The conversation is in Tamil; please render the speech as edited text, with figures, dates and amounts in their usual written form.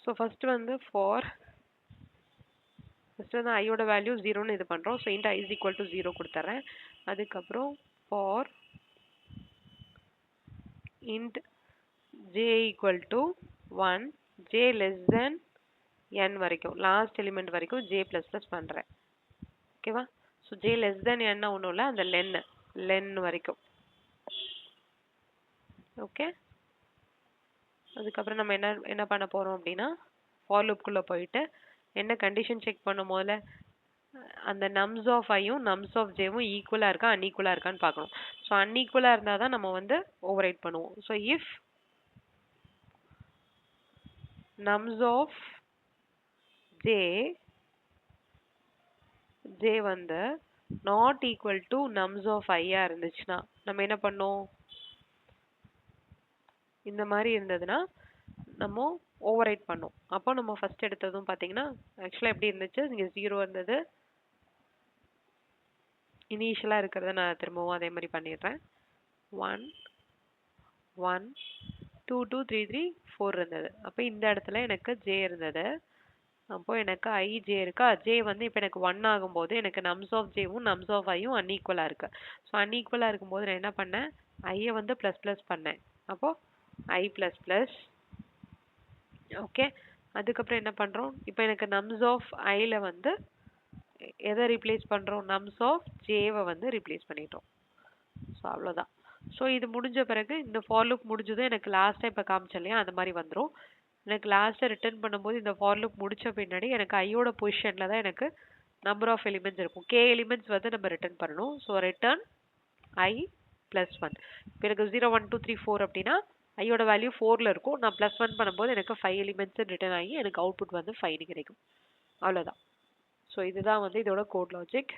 ஸோ ஃபர்ஸ்ட் வந்து ஃபார் ஃபர்ஸ்ட் வந்து ஐயோட வேல்யூ 0ன்னு இது பண்ணுறோம். So int I is equal to 0 கொடுத்துட்றேன். அதுக்கப்புறம் for int J equal to 1, J less than n வரைக்கும், லாஸ்ட் எலிமெண்ட் வரைக்கும் ஜே ப்ளஸ் ப்ளஸ் பண்ணுறேன். ஓகேவா? ஸோ ஜே லெஸ் தென் என்ன ஒன்றும் இல்லை, அந்த லென் வரைக்கும். ஓகே, அதுக்கப்புறம் நம்ம என்ன பண்ண போகிறோம் அப்படின்னா ஃபார் லூப்குள்ளே போயிட்டு என்ன கண்டிஷன் செக் பண்ணும் போதுல அந்த நம்ஸ் ஆஃப் ஐயும் நம்ஸ் ஆஃப் ஜேவும் ஈக்குவலாக இருக்கா அன்ஈக்குவலாக இருக்கான்னு பார்க்கணும். ஸோ அன்ஈக்குவலாக இருந்தால் தான் நம்ம வந்து ஓவர் ரைட் பண்ணுவோம். So if nums of J வந்து not equal to nums of ஐயா இருந்துச்சுன்னா நம்ம என்ன பண்ணோம், இந்த மாதிரி இருந்ததுன்னா நம்ம ஓவர் ரைட் பண்ணோம். அப்போ நம்ம ஃபர்ஸ்ட் எடுத்ததும் பார்த்தீங்கன்னா ஆக்சுவலாக எப்படி இருந்துச்சு, இங்கே 0 இருந்தது, இனிஷியலாக இருக்கிறத நான் திரும்பவும் அதே மாதிரி பண்ணிடுறேன். 1 1 2 2 3 3 4 இருந்தது. அப்போ இந்த இடத்துல எனக்கு ஜே இருந்தது. அப்போ எனக்கு ஐ ஜே இருக்கா, ஜே வந்து இப்போ எனக்கு 1 ஆகும்போது எனக்கு நம்ஸ் ஆஃப் ஜேவும் நம்ஸ் ஆஃப் ஐயும் அன்ஈக்குவலாக இருக்கு. ஸோ அன்ஈக்குவலாக இருக்கும்போது நான் என்ன பண்ணேன், ஐயை வந்து ப்ளஸ் ப்ளஸ் பண்ணேன். அப்போ ஐ ப்ளஸ் ப்ளஸ். ஓகே, அதுக்கப்புறம் என்ன பண்ணுறோம், இப்போ எனக்கு நம்ஸ் ஆஃப் ஐயில் வந்து எதை ரீப்ளேஸ் பண்ணுறோம், நம்ஸ் ஆஃப் ஜேவை வந்து ரீப்ளேஸ் பண்ணிட்டோம். ஸோ அவ்வளோதான். ஸோ இது முடிஞ்ச பிறகு இந்த ஃபார் லூப் முடிஞ்சதும் எனக்கு லாஸ்ட்டாக இப்போ காமிச்சேன் இல்லையா, அந்த மாதிரி வந்துடும். எனக்கு லாஸ்ட்டாக ரிட்டர்ன் பண்ணும்போது இந்த ஃபார் லூப் முடிச்ச பின்னாடி எனக்கு ஐயோட பொசிஷனில் தான் எனக்கு நம்பர் ஆஃப் எலிமெண்ட்ஸ் இருக்கும். கே எலிமெண்ட்ஸ் வந்து நம்ம ரிட்டர்ன் பண்ணணும். ஸோ ரிட்டர்ன் ஐ ப்ளஸ் 1. இப்போ எனக்கு 0 1 2 3 4 அப்படின்னா ஐயோட வேல்யூ 4ல் இருக்கும். நான் ப்ளஸ் 1 பண்ணும்போது எனக்கு 5 எலிமெண்ட்ஸ் ரிட்டர்ன் ஆகி எனக்கு அவுட்புட் வந்து 5 கிடைக்கும். அவ்வளோதான். ஸோ இதுதான் வந்து இதோட கோட் லாஜிக்.